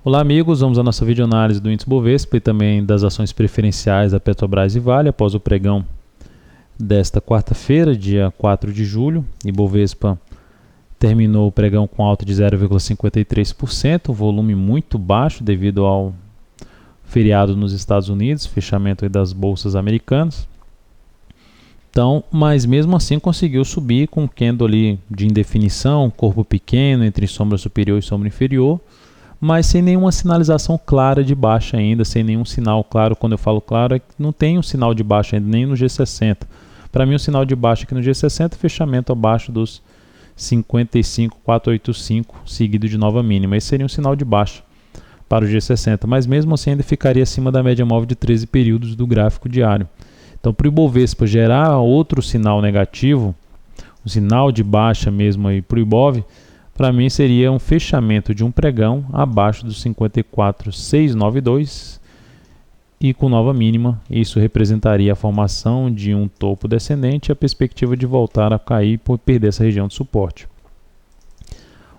Olá amigos, vamos à nossa videoanálise do índice Bovespa e também das ações preferenciais da Petrobras e Vale após o pregão desta quarta-feira, dia 4 de julho. E Bovespa terminou o pregão com alta de 0,53%, volume muito baixo devido ao feriado nos Estados Unidos, fechamento das bolsas americanas. Então, mas mesmo assim conseguiu subir com um candle ali de indefinição, corpo pequeno entre sombra superior e sombra inferior, mas sem nenhuma sinalização clara de baixa ainda, sem nenhum sinal claro. Quando eu falo claro, é que não tem um sinal de baixa ainda, nem no G60. Para mim, o sinal de baixa aqui no G60 é fechamento abaixo dos 55,485, seguido de nova mínima. Esse seria um sinal de baixa para o G60, mas mesmo assim ainda ficaria acima da média móvel de 13 períodos do gráfico diário. Então, para o Ibovespa gerar outro sinal negativo, um sinal de baixa mesmo aí para o Ibov, para mim seria um fechamento de um pregão abaixo dos 54,692 e com nova mínima. Isso representaria a formação de um topo descendente e a perspectiva de voltar a cair por perder essa região de suporte.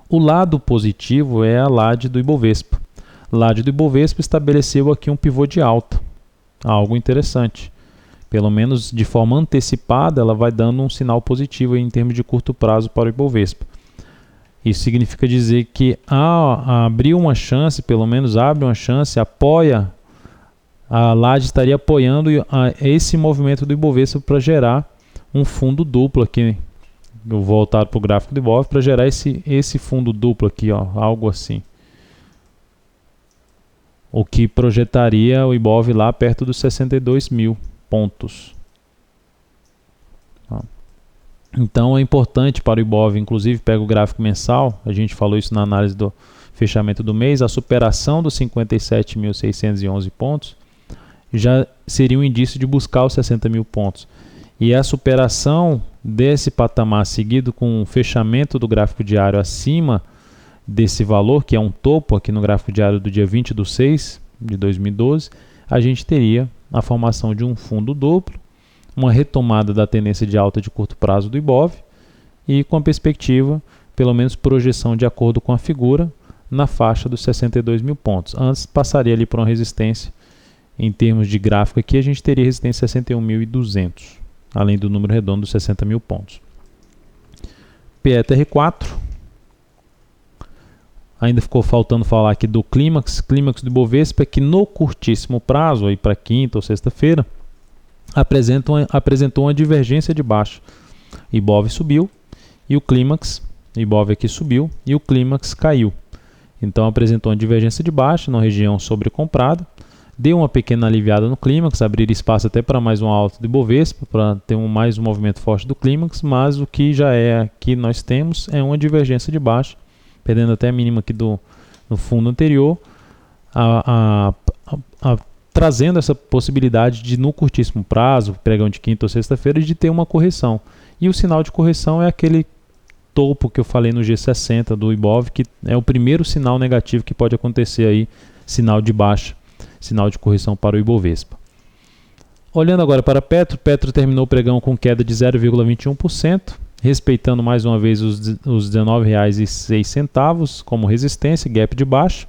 O lado positivo é a LAD do Ibovespa. A LAD do Ibovespa estabeleceu aqui um pivô de alta, algo interessante. Pelo menos de forma antecipada, ela vai dando um sinal positivo em termos de curto prazo para o Ibovespa. Isso significa dizer que abrir uma chance, pelo menos abre uma chance, apoia, a LAD estaria apoiando esse movimento do Ibovespa para gerar um fundo duplo aqui. Eu vou voltar para o gráfico do Ibov para gerar esse fundo duplo aqui, ó, algo assim. O que projetaria o Ibov lá perto dos 62 mil pontos. Então é importante para o Ibov, inclusive pega o gráfico mensal, a gente falou isso na análise do fechamento do mês, a superação dos 57.611 pontos já seria um indício de buscar os 60 mil pontos. E a superação desse patamar seguido com o fechamento do gráfico diário acima desse valor, que é um topo aqui no gráfico diário do dia 20/6 de 2012, a gente teria a formação de um fundo duplo, uma retomada da tendência de alta de curto prazo do Ibov e com a perspectiva, pelo menos projeção de acordo com a figura, na faixa dos 62 mil pontos. Antes passaria ali por uma resistência, em termos de gráfico aqui, a gente teria resistência 61.200, além do número redondo dos 60 mil pontos. PETR4, ainda ficou faltando falar aqui do clímax do Ibovespa, que no curtíssimo prazo, aí para quinta ou sexta-feira, apresentou uma divergência de baixa. Ibov subiu e o clímax, Ibov aqui subiu e o clímax caiu. Então apresentou uma divergência de baixa na região sobrecomprada, deu uma pequena aliviada no clímax, abrir espaço até para mais uma alta do Ibovespa, para ter mais um movimento forte do clímax, mas o que já é aqui nós temos é uma divergência de baixa, perdendo até a mínima aqui no fundo anterior, trazendo essa possibilidade de, no curtíssimo prazo, pregão de quinta ou sexta-feira, de ter uma correção. E o sinal de correção é aquele topo que eu falei no G60 do Ibov, que é o primeiro sinal negativo que pode acontecer aí, sinal de baixa, sinal de correção para o Ibovespa. Olhando agora para Petro terminou o pregão com queda de 0,21%, respeitando mais uma vez os R$19,06 como resistência, gap de baixa.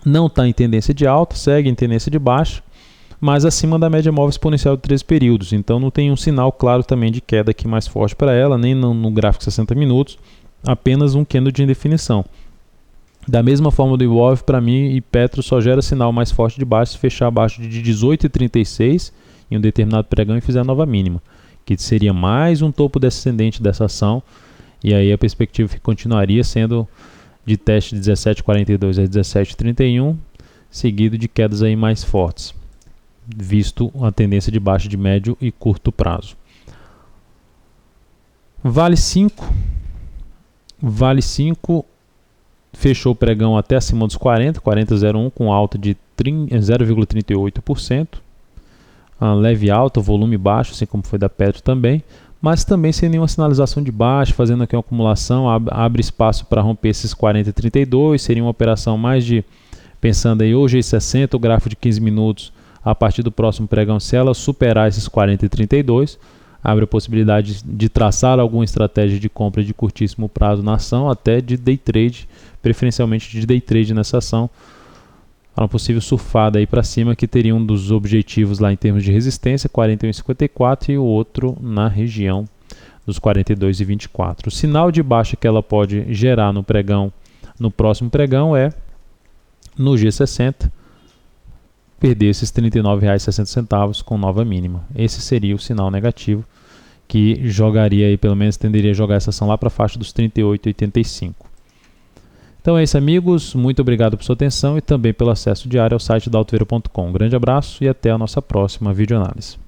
Não está em tendência de alta, segue em tendência de baixa, mas acima da média móvel exponencial de 13 períodos. Então não tem um sinal claro também de queda aqui mais forte para ela, nem no gráfico 60 minutos, apenas um candle de indefinição. Da mesma forma do Ibov, para mim, e Petro só gera sinal mais forte de baixa se fechar abaixo de 18,36 em um determinado pregão e fizer a nova mínima, que seria mais um topo descendente dessa ação, e aí a perspectiva continuaria sendo de teste de 17,42 a 17,31, seguido de quedas aí mais fortes, visto a tendência de baixa de médio e curto prazo. Vale 5 fechou o pregão até acima dos 40,01 com alta de 0,38%, leve alta, volume baixo, assim como foi da Petro também, mas também sem nenhuma sinalização de baixa, fazendo aqui uma acumulação, abre espaço para romper esses 40,32, seria uma operação mais de, pensando aí hoje em 60, o gráfico de 15 minutos, a partir do próximo pregão, se ela superar esses 40,32, abre a possibilidade de traçar alguma estratégia de compra de curtíssimo prazo na ação, até de day trade, preferencialmente de day trade nessa ação, para uma possível surfada aí para cima, que teria um dos objetivos lá em termos de resistência, 41,54, e o outro na região dos 42,24. O sinal de baixa que ela pode gerar no pregão, no próximo pregão, é no G60, perder esses R$ 39,60 com nova mínima. Esse seria o sinal negativo que jogaria aí, pelo menos tenderia a jogar essa ação lá para a faixa dos 38,85. Então é isso, amigos. Muito obrigado por sua atenção e também pelo acesso diário ao site da Altoveira.com. Um grande abraço e até a nossa próxima videoanálise.